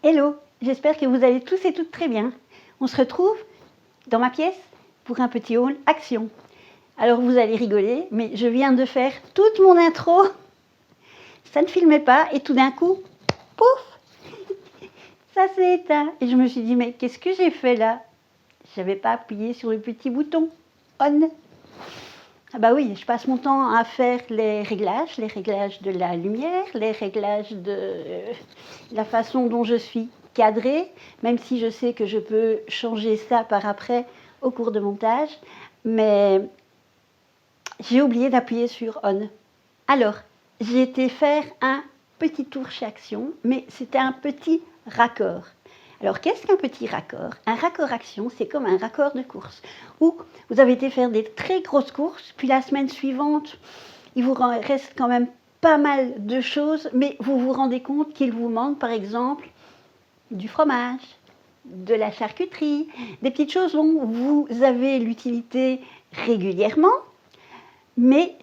Hello, j'espère que vous allez tous et toutes très bien. On se retrouve dans ma pièce pour un petit haul action. Alors vous allez rigoler, mais je viens de faire toute mon intro. Ça ne filmait pas et tout d'un coup, pouf, ça s'est éteint. Et je me suis dit, mais qu'est-ce que j'ai fait là? Je n'avais pas appuyé sur le petit bouton on. Ah bah oui, je passe mon temps à faire les réglages de la lumière, les réglages de la façon dont je suis cadrée, même si je sais que je peux changer ça par après au cours de montage, mais j'ai oublié d'appuyer sur on. Alors, j'ai été faire un petit tour chez Action, mais c'était un petit raccord. Alors, qu'est-ce qu'un petit raccord? Un raccord action, c'est comme un raccord de course, où vous avez été faire des très grosses courses, puis la semaine suivante, il vous reste quand même pas mal de choses, mais vous vous rendez compte qu'il vous manque, par exemple, du fromage, de la charcuterie, des petites choses dont vous avez l'utilité régulièrement, mais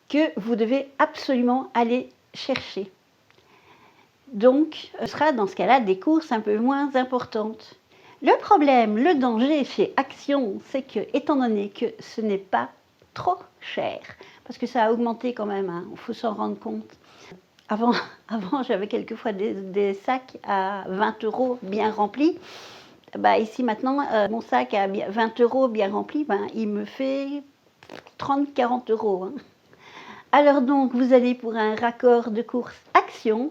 que vous devez absolument aller chercher. Donc, ce sera dans ce cas-là des courses un peu moins importantes. Le problème, le danger chez Action, c'est que, étant donné que ce n'est pas trop cher, parce que ça a augmenté quand même, il faut s'en rendre compte. Avant j'avais quelquefois des sacs à 20 € bien remplis. Bah, ici maintenant, mon sac à 20 € bien rempli, il me fait 30-40 €. Hein. Alors donc, vous allez pour un raccord de course Action.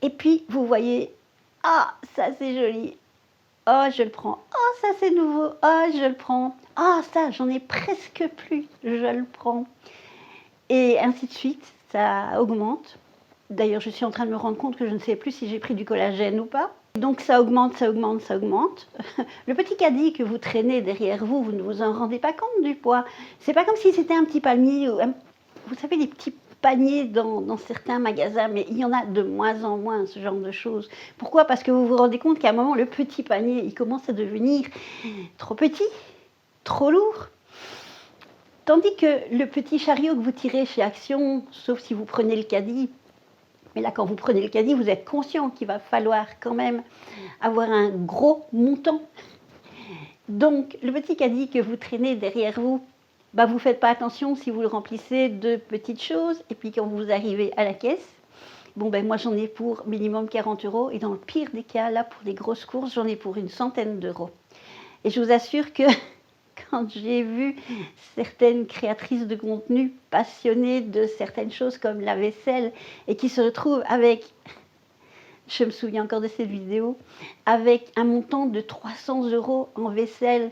Et puis, vous voyez, ah, ça c'est joli, oh, je le prends, oh, ça c'est nouveau, oh, je le prends, ah, ça, j'en ai presque plus, je le prends. Et ainsi de suite, ça augmente. D'ailleurs, je suis en train de me rendre compte que je ne sais plus si j'ai pris du collagène ou pas. Donc ça augmente, ça augmente, ça augmente. Le petit caddie que vous traînez derrière vous, vous ne vous en rendez pas compte du poids. C'est pas comme si c'était un petit palmier, ou vous savez, les petits paniers dans certains magasins, mais il y en a de moins en moins, ce genre de choses. Pourquoi? Parce que vous vous rendez compte qu'à un moment, le petit panier, il commence à devenir trop petit, trop lourd. Tandis que le petit chariot que vous tirez chez Action, sauf si vous prenez le caddie, mais là, quand vous prenez le caddie, vous êtes conscient qu'il va falloir quand même avoir un gros montant. Donc, le petit caddie que vous traînez derrière vous, vous ne faites pas attention si vous le remplissez de petites choses. Et puis, quand vous arrivez à la caisse, moi, j'en ai pour minimum 40 €. Et dans le pire des cas, là, pour des grosses courses, j'en ai pour une centaine d'euros. Et je vous assure que quand j'ai vu certaines créatrices de contenu passionnées de certaines choses comme la vaisselle et qui se retrouvent avec, je me souviens encore de cette vidéo, avec un montant de 300 € en vaisselle.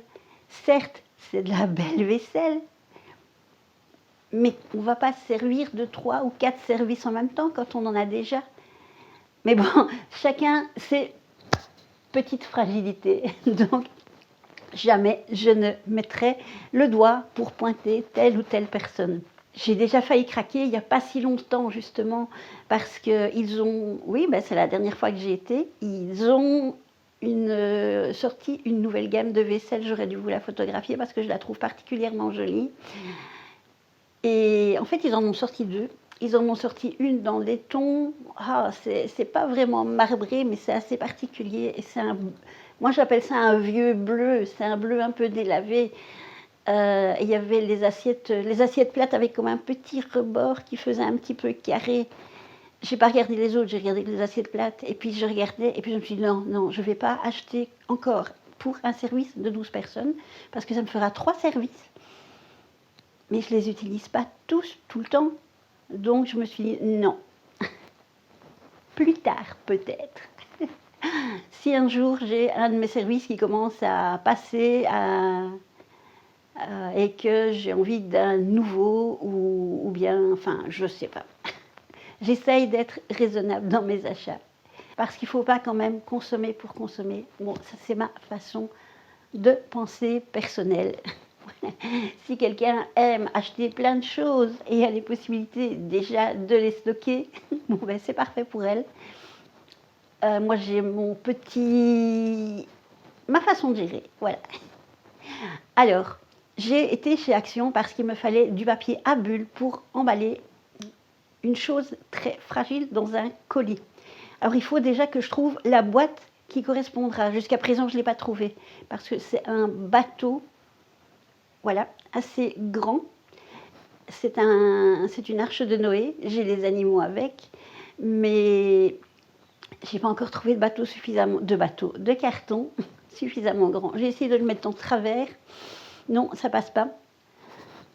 Certes, c'est de la belle vaisselle, mais on ne va pas se servir de 3 ou 4 services en même temps quand on en a déjà. Mais bon, chacun ses petites fragilités. Donc, jamais je ne mettrai le doigt pour pointer telle ou telle personne. J'ai déjà failli craquer il n'y a pas si longtemps, justement, parce qu'ils ont, c'est la dernière fois que j'y étais, ils ont sorti une nouvelle gamme de vaisselle. J'aurais dû vous la photographier parce que je la trouve particulièrement jolie. Et en fait, ils en ont sorti deux. Ils en ont sorti une dans des tons, c'est pas vraiment marbré, mais c'est assez particulier. Et moi j'appelle ça un vieux bleu, c'est un bleu un peu délavé. Il y avait les assiettes plates avec comme un petit rebord qui faisait un petit peu carré. J'ai pas regardé les autres, j'ai regardé les assiettes plates. Et puis je regardais, et puis je me suis dit non, je vais pas acheter encore pour un service de 12 personnes, parce que ça me fera 3 services. Mais je ne les utilise pas tous, tout le temps. Donc je me suis dit non. Plus tard peut-être. Si un jour j'ai un de mes services qui commence à passer et que j'ai envie d'un nouveau ou bien, je ne sais pas. J'essaye d'être raisonnable dans mes achats. Parce qu'il ne faut pas quand même consommer pour consommer. Bon, ça c'est ma façon de penser personnelle. Si quelqu'un aime acheter plein de choses et a les possibilités déjà de les stocker, c'est parfait pour elle. Moi, j'ai ma façon de gérer, voilà. Alors, j'ai été chez Action parce qu'il me fallait du papier à bulles pour emballer une chose très fragile dans un colis. Alors il faut déjà que je trouve la boîte qui correspondra. Jusqu'à présent, je ne l'ai pas trouvée parce que c'est un bateau, voilà, assez grand. C'est une arche de Noé. J'ai les animaux avec, mais j'ai pas encore trouvé de carton suffisamment grand. J'ai essayé de le mettre en travers. Non, ça passe pas.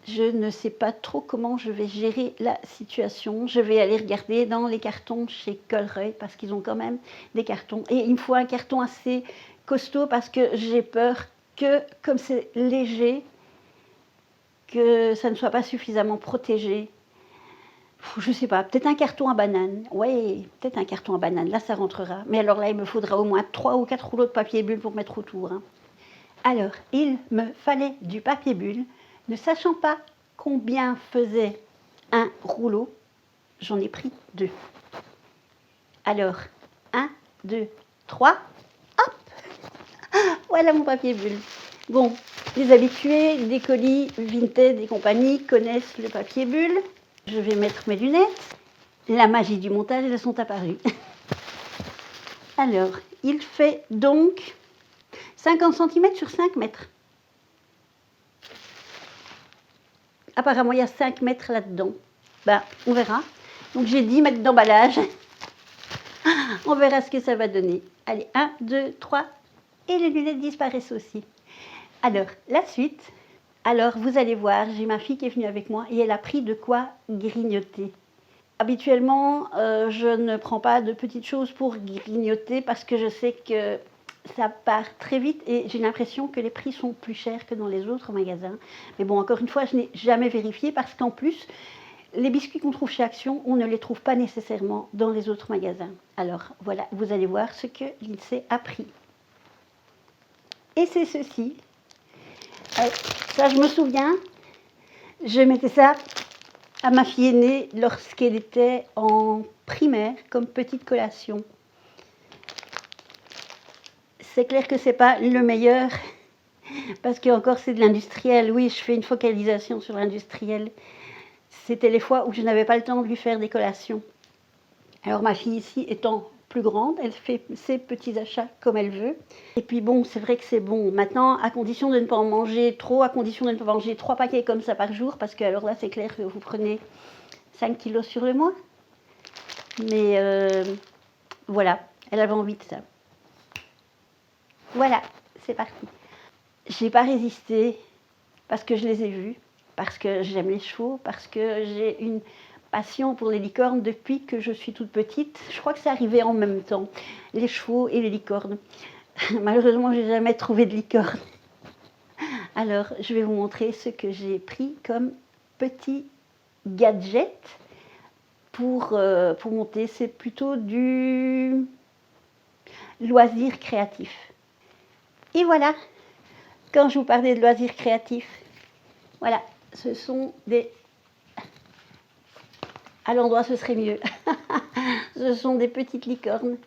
Je ne sais pas trop comment je vais gérer la situation. Je vais aller regarder dans les cartons chez Colruyt parce qu'ils ont quand même des cartons. Et il me faut un carton assez costaud parce que j'ai peur que, comme c'est léger, que ça ne soit pas suffisamment protégé. Je ne sais pas, peut-être un carton à banane. Oui, peut-être un carton à banane. Là, ça rentrera. Mais alors là, il me faudra au moins 3 ou 4 rouleaux de papier bulle pour mettre autour. Hein. Alors, il me fallait du papier bulle. Ne sachant pas combien faisait un rouleau, j'en ai pris 2. Alors, 1, 2, 3, hop! Voilà mon papier bulle. Bon, les habitués des colis Vinted et compagnie connaissent le papier bulle. Je vais mettre mes lunettes. La magie du montage, elles sont apparues. Alors, il fait donc 50 cm sur 5 mètres. Apparemment, il y a 5 mètres là-dedans. Ben, on verra. Donc, j'ai 10 mètres d'emballage. On verra ce que ça va donner. Allez, 1, 2, 3. Et les lunettes disparaissent aussi. Alors, la suite. Alors, vous allez voir, j'ai ma fille qui est venue avec moi et elle a pris de quoi grignoter. Habituellement, je ne prends pas de petites choses pour grignoter parce que je sais que ça part très vite et j'ai l'impression que les prix sont plus chers que dans les autres magasins. Mais bon, encore une fois, je n'ai jamais vérifié parce qu'en plus, les biscuits qu'on trouve chez Action, on ne les trouve pas nécessairement dans les autres magasins. Alors voilà, vous allez voir ce que l'INSEE a pris. Et c'est ceci. Ça, je me souviens, je mettais ça à ma fille aînée lorsqu'elle était en primaire comme petite collation. C'est clair que c'est pas le meilleur parce que encore c'est de l'industriel. Oui, je fais une focalisation sur l'industriel. C'était les fois où je n'avais pas le temps de lui faire des collations. Alors ma fille ici étant plus grande, elle fait ses petits achats comme elle veut. Et puis bon, c'est vrai que c'est bon. Maintenant, à condition de ne pas en manger trop, à condition de ne pas manger 3 paquets comme ça par jour, parce que alors là c'est clair que vous prenez 5 kilos sur le mois. Mais voilà, elle avait envie de ça. Voilà, c'est parti. J'ai pas résisté parce que je les ai vus, parce que j'aime les chevaux, parce que j'ai une passion pour les licornes depuis que je suis toute petite. Je crois que c'est arrivé en même temps, les chevaux et les licornes. Malheureusement, je n'ai jamais trouvé de licorne. Alors, je vais vous montrer ce que j'ai pris comme petit gadget pour monter. C'est plutôt du loisir créatif. Et voilà, quand je vous parlais de loisirs créatifs, voilà, ce sont des... À l'endroit, ce serait mieux. Ce sont des petites licornes.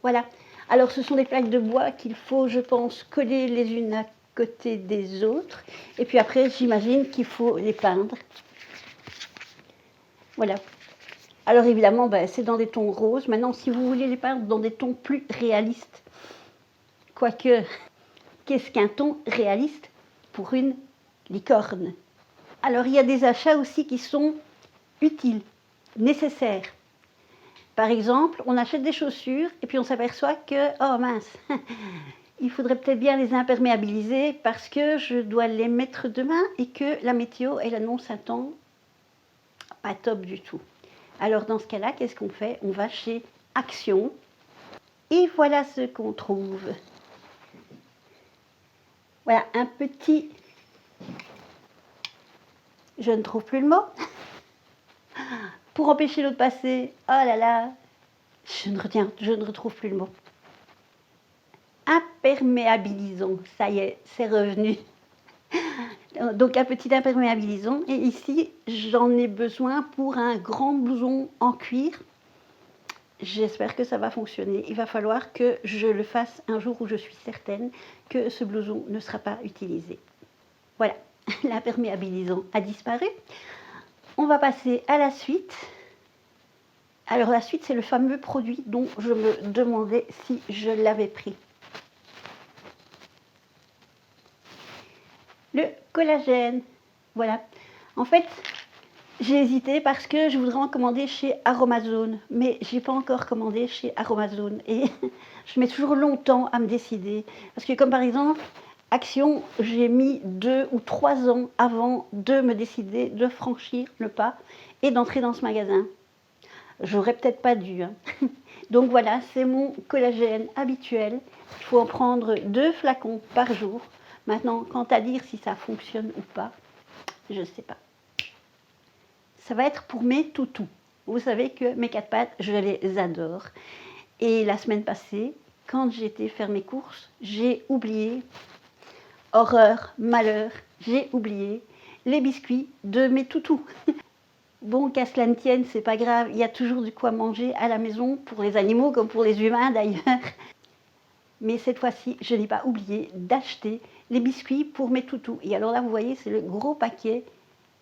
Voilà. Alors, ce sont des plaques de bois qu'il faut, je pense, coller les unes à côté des autres. Et puis après, j'imagine qu'il faut les peindre. Voilà. Alors, évidemment, c'est dans des tons roses. Maintenant, si vous voulez les peindre dans des tons plus réalistes, quoique, qu'est-ce qu'un ton réaliste pour une licorne? Alors, il y a des achats aussi qui sont utiles, nécessaires. Par exemple, on achète des chaussures et puis on s'aperçoit que, oh mince, il faudrait peut-être bien les imperméabiliser parce que je dois les mettre demain et que la météo, elle annonce un temps pas top du tout. Alors dans ce cas-là, qu'est-ce qu'on fait? On va chez Action et voilà ce qu'on trouve. Voilà, un petit... Je ne trouve plus le mot. Pour empêcher l'eau de passer, oh là là, je ne retrouve plus le mot. Imperméabilisant, ça y est, c'est revenu. Donc un petit imperméabilisant. Et ici, j'en ai besoin pour un grand blouson en cuir. J'espère que ça va fonctionner. Il va falloir que je le fasse un jour où je suis certaine que ce blouson ne sera pas utilisé. Voilà, l'imperméabilisant a disparu. On va passer à la suite. Alors la suite, c'est le fameux produit dont je me demandais si je l'avais pris. Le collagène. Voilà. En fait, j'ai hésité parce que je voudrais en commander chez Aromazone, mais j'ai pas encore commandé chez Aromazone et je mets toujours longtemps à me décider. Parce que comme par exemple, Action, j'ai mis 2 ou 3 ans avant de me décider de franchir le pas et d'entrer dans ce magasin. J'aurais peut-être pas dû. Hein. Donc voilà, c'est mon collagène habituel. Il faut en prendre 2 flacons par jour. Maintenant, quant à dire si ça fonctionne ou pas, je ne sais pas. Ça va être pour mes toutous. Vous savez que mes 4 pattes, je les adore. Et la semaine passée, quand j'étais faire mes courses, j'ai oublié, horreur, malheur, j'ai oublié les biscuits de mes toutous. Bon, qu'à cela ne tienne, c'est pas grave, il y a toujours du quoi manger à la maison, pour les animaux comme pour les humains d'ailleurs. Mais cette fois-ci, je n'ai pas oublié d'acheter les biscuits pour mes toutous. Et alors là, vous voyez, c'est le gros paquet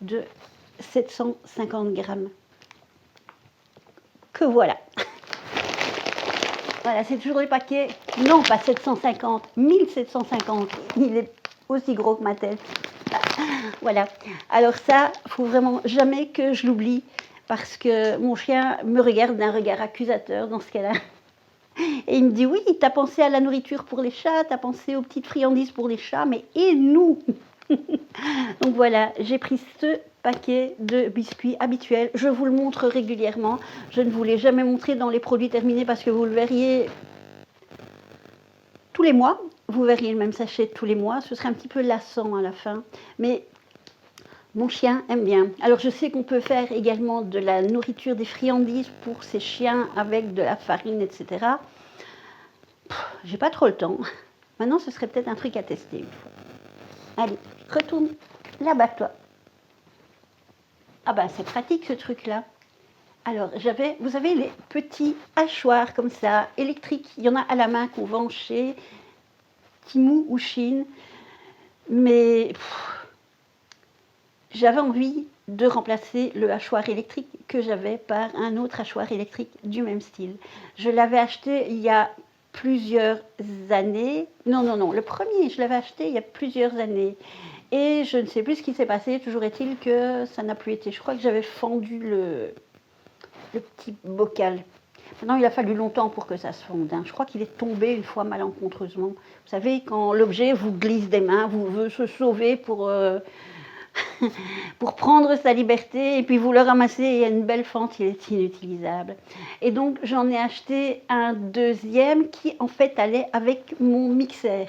de 750 grammes. Que voilà. Voilà, c'est toujours le paquet, non pas 750, 1750. Il est aussi gros que ma tête. Voilà. Alors ça, il faut vraiment jamais que je l'oublie parce que mon chien me regarde d'un regard accusateur dans ce cas-là. Et il me dit, oui, t'as pensé à la nourriture pour les chats, t'as pensé aux petites friandises pour les chats, mais et nous? Donc voilà, j'ai pris ce paquet de biscuits habituels. Je vous le montre régulièrement. Je ne vous l'ai jamais montré dans les produits terminés parce que vous le verriez tous les mois. Vous verriez le même sachet tous les mois. Ce serait un petit peu lassant à la fin. Mais mon chien aime bien. Alors je sais qu'on peut faire également de la nourriture, des friandises pour ces chiens avec de la farine, etc. J'ai pas trop le temps. Maintenant, ce serait peut-être un truc à tester une fois. Allez, retourne là-bas, toi. Ah ben, c'est pratique ce truc-là. Alors, vous savez, les petits hachoirs comme ça, électriques. Il y en a à la main qu'on vend chez Temu ou Chine. Mais j'avais envie de remplacer le hachoir électrique que j'avais par un autre hachoir électrique du même style. Je l'avais acheté il y a plusieurs années. Non, le premier, je l'avais acheté il y a plusieurs années. Et je ne sais plus ce qui s'est passé, toujours est-il que ça n'a plus été. Je crois que j'avais fendu le petit bocal. Maintenant, il a fallu longtemps pour que ça se fonde. Hein. Je crois qu'il est tombé une fois malencontreusement. Vous savez, quand l'objet vous glisse des mains, vous veut se sauver pour prendre sa liberté, et puis vous le ramassez et il y a une belle fente, il est inutilisable. Et donc, j'en ai acheté un deuxième qui, en fait, allait avec mon mixeur.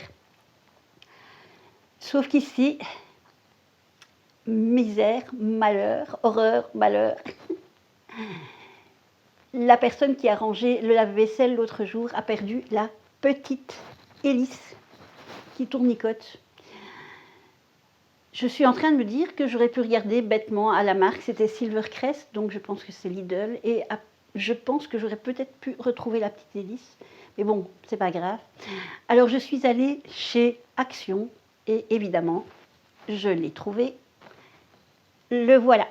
Sauf qu'ici, misère, malheur, horreur, malheur. La personne qui a rangé le lave-vaisselle l'autre jour a perdu la petite hélice qui tournicote. Je suis en train de me dire que j'aurais pu regarder bêtement à la marque, c'était Silvercrest, donc je pense que c'est Lidl, et je pense que j'aurais peut-être pu retrouver la petite hélice, mais bon, c'est pas grave. Alors je suis allée chez Action, et évidemment, je l'ai trouvé. Le voilà.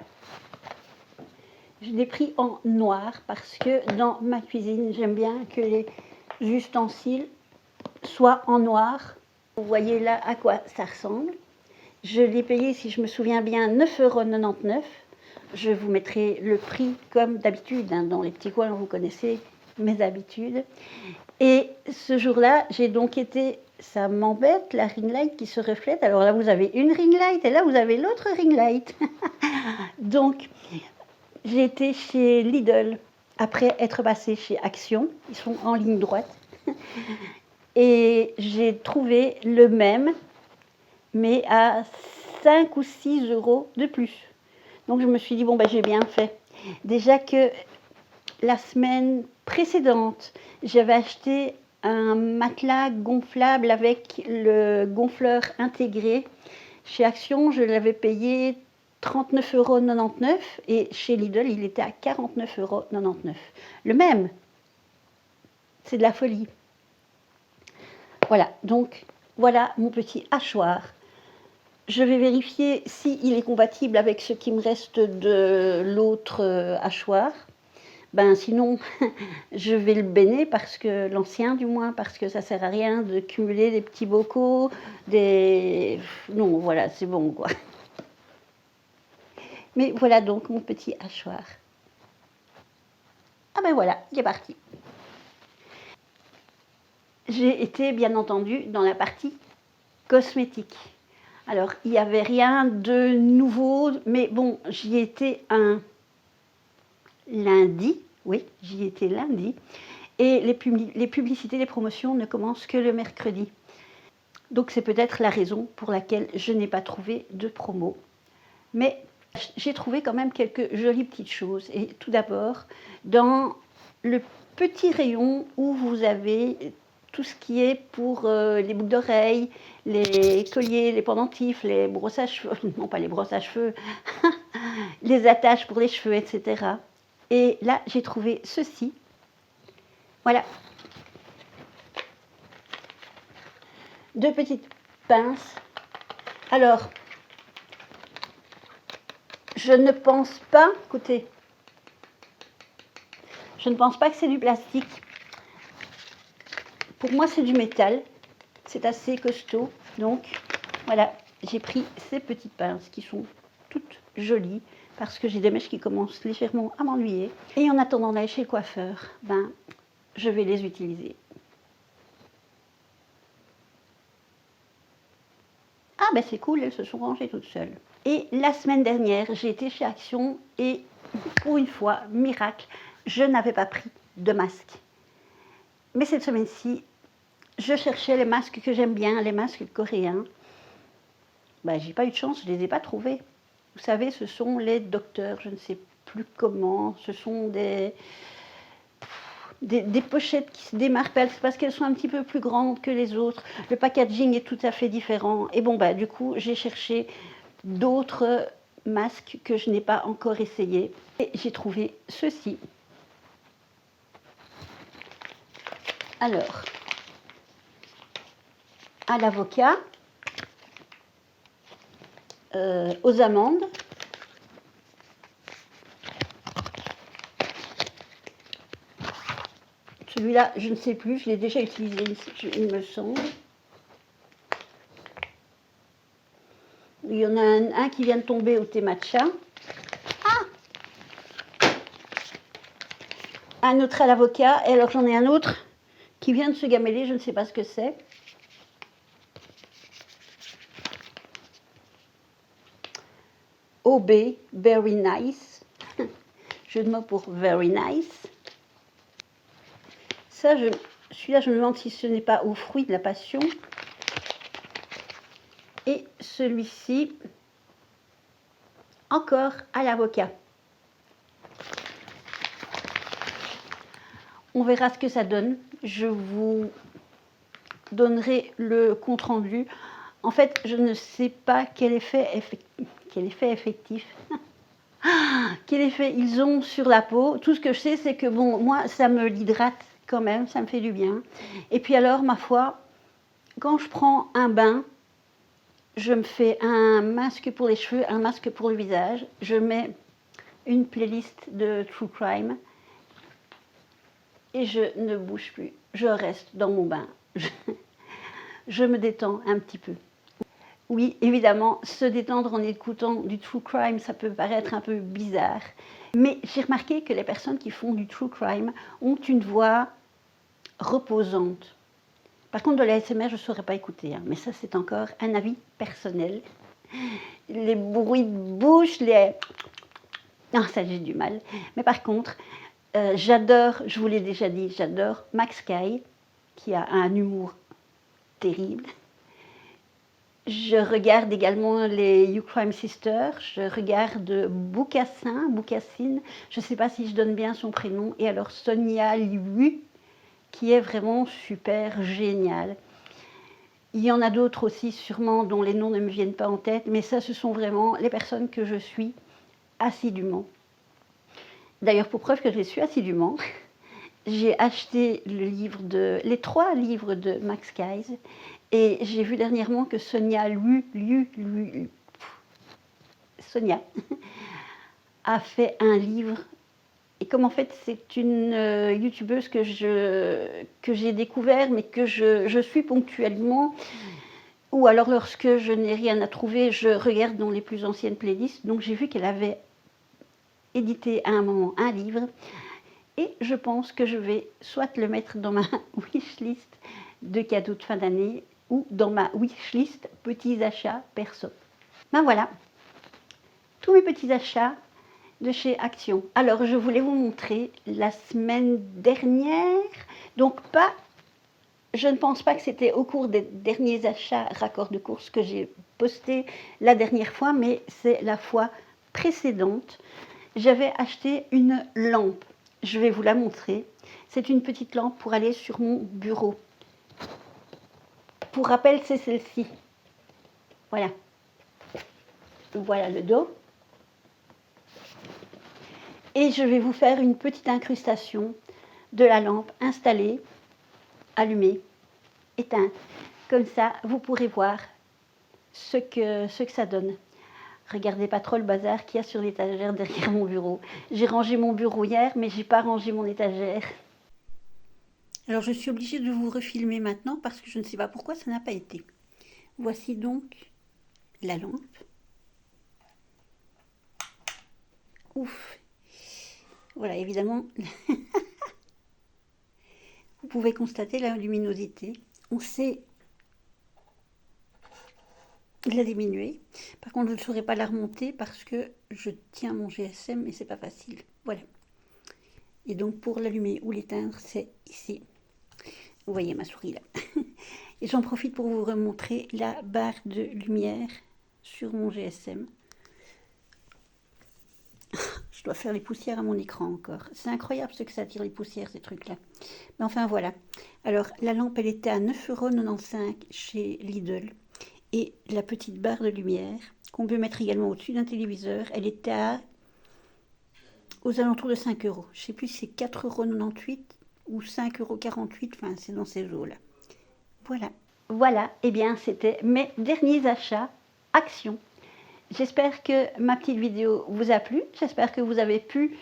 Je l'ai pris en noir parce que dans ma cuisine, j'aime bien que les ustensiles soient en noir. Vous voyez là à quoi ça ressemble. Je l'ai payé, si je me souviens bien, 9,99 €. Je vous mettrai le prix comme d'habitude. Hein, dans les petits coins, vous connaissez mes habitudes. Et ce jour-là, j'ai donc été... Ça m'embête, la ring light qui se reflète. Alors là, vous avez une ring light et là, vous avez l'autre ring light. Donc, j'ai été chez Lidl après être passée chez Action. Ils sont en ligne droite. Et j'ai trouvé le même, mais à 5 ou 6 € de plus. Donc je me suis dit, bon, ben, j'ai bien fait. Déjà que la semaine précédente, j'avais acheté un matelas gonflable avec le gonfleur intégré. Chez Action, je l'avais payé 39,99 € et chez Lidl, il était à 49,99 €. Le même. C'est de la folie. Voilà, donc voilà mon petit hachoir. Je vais vérifier s'il est compatible avec ce qui me reste de l'autre hachoir. Ben sinon, je vais le bénir parce que l'ancien du moins, parce que ça sert à rien de cumuler des petits bocaux, des non, voilà, c'est bon quoi. Mais voilà donc mon petit hachoir. Ah ben voilà, il est parti. J'ai été bien entendu dans la partie cosmétique. Alors, il n'y avait rien de nouveau, mais bon, j'y étais un lundi, oui, j'y étais lundi, et les publicités, les promotions ne commencent que le mercredi. Donc c'est peut-être la raison pour laquelle je n'ai pas trouvé de promo. Mais j'ai trouvé quand même quelques jolies petites choses. Et tout d'abord, dans le petit rayon où vous avez tout ce qui est pour les boucles d'oreilles, les colliers, les pendentifs, les brosses à cheveux, non pas les brosses à cheveux, les attaches pour les cheveux, etc. Et là, j'ai trouvé ceci. Voilà. Deux petites pinces. Alors, je ne pense pas, écoutez, je ne pense pas que c'est du plastique. Pour moi, c'est du métal. C'est assez costaud. Donc, voilà, j'ai pris ces petites pinces qui sont toutes jolies parce que j'ai des mèches qui commencent légèrement à m'ennuyer. Et en attendant d'aller chez le coiffeur, ben, je vais les utiliser. Ah ben c'est cool, elles se sont rangées toutes seules. Et la semaine dernière, j'ai été chez Action et pour une fois, miracle, je n'avais pas pris de masque. Mais cette semaine-ci, je cherchais les masques que j'aime bien, les masques coréens. Ben, j'ai pas eu de chance, je les ai pas trouvés. Vous savez, ce sont les docteurs, je ne sais plus comment, ce sont des pochettes qui se démarquent, c'est parce qu'elles sont un petit peu plus grandes que les autres. Le packaging est tout à fait différent. Et bon, bah, du coup, j'ai cherché d'autres masques que je n'ai pas encore essayés. Et j'ai trouvé ceci. Alors, à l'avocat, aux amandes, celui-là, je ne sais plus, je l'ai déjà utilisé, il me semble. Il y en a un qui vient de tomber au thé matcha. Ah, un autre à l'avocat. Et alors j'en ai un autre qui vient de se gameler, je ne sais pas ce que c'est. OB, very nice. Jeu de mots pour very nice. Ça, celui-là, je me demande si ce n'est pas aux fruits de la passion. Et celui-ci, encore à l'avocat. On verra ce que ça donne. Je vous donnerai le compte-rendu. En fait, je ne sais pas quel effet effectif, quel effet ils ont sur la peau. Tout ce que je sais, c'est que bon, moi, ça me l'hydrate quand même, ça me fait du bien. Et puis alors, ma foi, quand je prends un bain, je me fais un masque pour les cheveux, un masque pour le visage. Je mets une playlist de True Crime et je ne bouge plus. Je reste dans mon bain. Je me détends un petit peu. Oui, évidemment, se détendre en écoutant du True Crime, ça peut paraître un peu bizarre. Mais j'ai remarqué que les personnes qui font du True Crime ont une voix reposante. Par contre, de la ASMR, je ne saurais pas écouter, hein, mais ça, c'est encore un avis personnel. Les bruits de bouche, non, ça, j'ai du mal. Mais par contre, j'adore, je vous l'ai déjà dit, j'adore Max Kay, qui a un humour terrible. Je regarde également les You Crime Sisters, je regarde Boucassine, je ne sais pas si je donne bien son prénom, et alors Sonia Liu, qui est vraiment super géniale. Il y en a d'autres aussi sûrement dont les noms ne me viennent pas en tête, mais ça ce sont vraiment les personnes que je suis assidûment. D'ailleurs pour preuve que je les suis assidûment, j'ai acheté les 3 livres de Max Kay. Et j'ai vu dernièrement que Sonia Sonia a fait un livre Et comme en fait c'est une youtubeuse que j'ai découvert, mais que je suis ponctuellement, ou alors lorsque je n'ai rien à trouver, je regarde dans les plus anciennes playlists. Donc j'ai vu qu'elle avait édité à un moment un livre, et je pense que je vais soit le mettre dans ma wishlist de cadeaux de fin d'année, ou dans ma wishlist petits achats perso. Ben voilà, tous mes petits achats de chez Action. Alors je voulais vous montrer la semaine dernière, donc pas, je ne pense pas que c'était au cours des derniers achats raccords de course que j'ai posté la dernière fois, mais c'est la fois précédente. J'avais acheté une lampe, je vais vous la montrer. C'est une petite lampe pour aller sur mon bureau. Pour rappel, c'est celle-ci. Voilà. Voilà le dos. Et je vais vous faire une petite incrustation de la lampe installée, allumée, éteinte. Comme ça, vous pourrez voir ce que ça donne. Regardez pas trop le bazar qu'il y a sur l'étagère derrière mon bureau. J'ai rangé mon bureau hier, mais j'ai pas rangé mon étagère. Alors je suis obligée de vous refilmer maintenant parce que je ne sais pas pourquoi ça n'a pas été. Voici donc la lampe. Ouf. Voilà, évidemment, vous pouvez constater la luminosité. On sait la diminuer. Par contre, je ne saurais pas la remonter parce que je tiens mon GSM et c'est pas facile. Voilà. Et donc pour l'allumer ou l'éteindre, c'est ici. Vous voyez ma souris là. Et j'en profite pour vous remontrer la barre de lumière sur mon GSM. Je dois faire les poussières à mon écran encore. C'est incroyable ce que ça tire les poussières, ces trucs-là. Mais enfin voilà. Alors la lampe, elle était à 9,95 € chez Lidl. Et la petite barre de lumière, qu'on peut mettre également au-dessus d'un téléviseur, elle était aux alentours de 5 €. Je ne sais plus si c'est 4,98 € ou 5,48 €, enfin c'est dans ces eaux-là. Voilà. Voilà, et bien c'était mes derniers achats Action. J'espère que ma petite vidéo vous a plu, j'espère que vous avez pu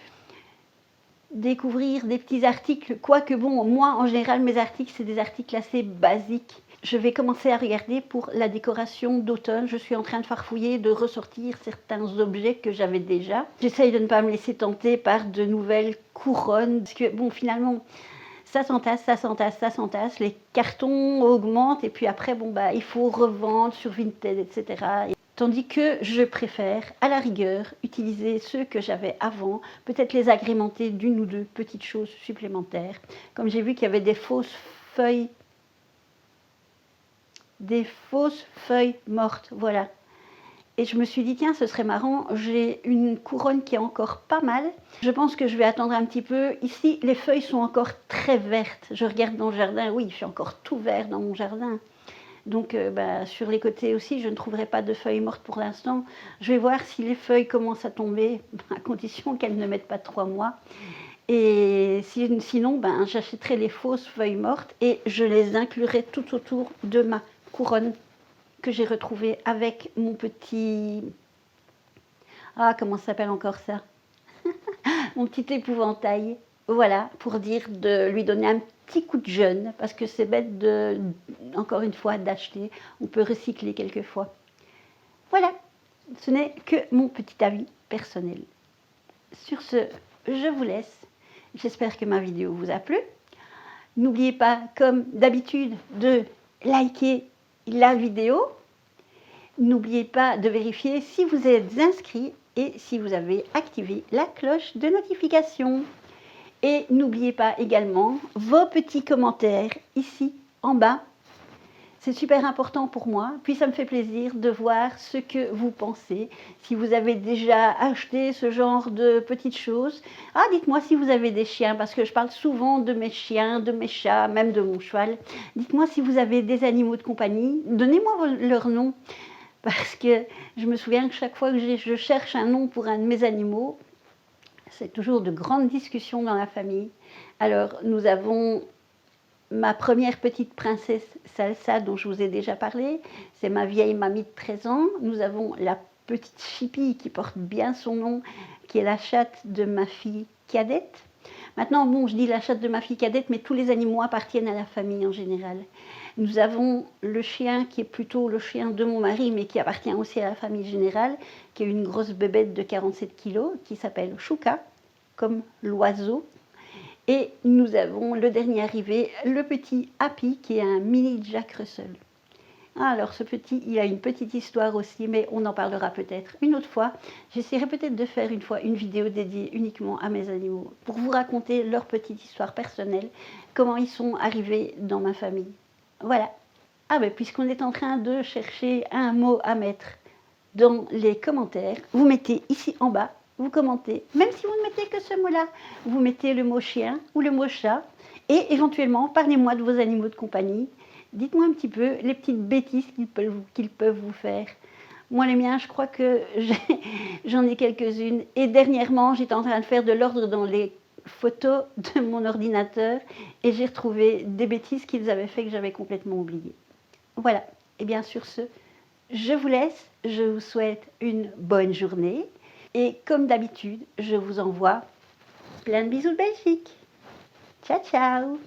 découvrir des petits articles, quoique bon, moi en général mes articles c'est des articles assez basiques. Je vais commencer à regarder pour la décoration d'automne. Je suis en train de farfouiller, de ressortir certains objets que j'avais déjà. J'essaye de ne pas me laisser tenter par de nouvelles couronnes, parce que bon, finalement, ça s'entasse, ça s'entasse, ça s'entasse. Les cartons augmentent et puis après, bon, bah, il faut revendre sur Vinted, etc. Tandis que je préfère, à la rigueur, utiliser ceux que j'avais avant, peut-être les agrémenter d'une ou deux petites choses supplémentaires. Comme j'ai vu qu'il y avait des fausses feuilles mortes, voilà. Et je me suis dit, tiens, ce serait marrant, j'ai une couronne qui est encore pas mal. Je pense que je vais attendre un petit peu. Ici, les feuilles sont encore très vertes. Je regarde dans le jardin, oui, il fait encore tout vert dans mon jardin. Donc, sur les côtés aussi, je ne trouverai pas de feuilles mortes pour l'instant. Je vais voir si les feuilles commencent à tomber, à condition qu'elles ne mettent pas 3 mois. Et sinon, j'achèterai les fausses feuilles mortes et je les inclurai tout autour de ma couronne que j'ai retrouvée avec mon petit... Ah, comment ça s'appelle encore ça? Mon petit épouvantail. Voilà, pour dire de lui donner un petit coup de jeune, parce que c'est bête encore une fois, d'acheter. On peut recycler quelquefois. Voilà, ce n'est que mon petit avis personnel. Sur ce, je vous laisse. J'espère que ma vidéo vous a plu. N'oubliez pas, comme d'habitude, de liker la vidéo. N'oubliez pas de vérifier si vous êtes inscrit et si vous avez activé la cloche de notification. Et n'oubliez pas également vos petits commentaires ici en bas. C'est super important pour moi, puis ça me fait plaisir de voir ce que vous pensez. Si vous avez déjà acheté ce genre de petites choses, dites-moi si vous avez des chiens, parce que je parle souvent de mes chiens, de mes chats, même de mon cheval. Dites-moi si vous avez des animaux de compagnie, donnez-moi leur nom, parce que je me souviens que chaque fois que je cherche un nom pour un de mes animaux, c'est toujours de grandes discussions dans la famille. Alors, nous avons ma première petite princesse Salsa, dont je vous ai déjà parlé. C'est ma vieille mamie de 13 ans. Nous avons la petite Chippy, qui porte bien son nom, qui est la chatte de ma fille cadette. Maintenant, bon, je dis la chatte de ma fille cadette, mais tous les animaux appartiennent à la famille en général. Nous avons le chien qui est plutôt le chien de mon mari, mais qui appartient aussi à la famille générale, qui est une grosse bébête de 47 kilos, qui s'appelle Chouka, comme l'oiseau. Et nous avons le dernier arrivé, le petit Happy, qui est un mini Jack Russell. Alors ce petit, il a une petite histoire aussi, mais on en parlera peut-être une autre fois. J'essaierai peut-être de faire une fois une vidéo dédiée uniquement à mes animaux, pour vous raconter leur petite histoire personnelle, comment ils sont arrivés dans ma famille. Voilà. Ah ben puisqu'on est en train de chercher un mot à mettre dans les commentaires, vous mettez ici en bas, vous commentez, même si vous ne mettez que ce mot-là, vous mettez le mot chien ou le mot chat, et éventuellement parlez-moi de vos animaux de compagnie. Dites-moi un petit peu les petites bêtises qu'ils peuvent vous faire. Moi, les miens, je crois que j'en ai quelques-unes. Et dernièrement, j'étais en train de faire de l'ordre dans les photos de mon ordinateur et j'ai retrouvé des bêtises qu'ils avaient fait que j'avais complètement oubliées. Voilà. Et bien sur ce, je vous laisse. Je vous souhaite une bonne journée. Et comme d'habitude, je vous envoie plein de bisous de Belgique. Ciao, ciao!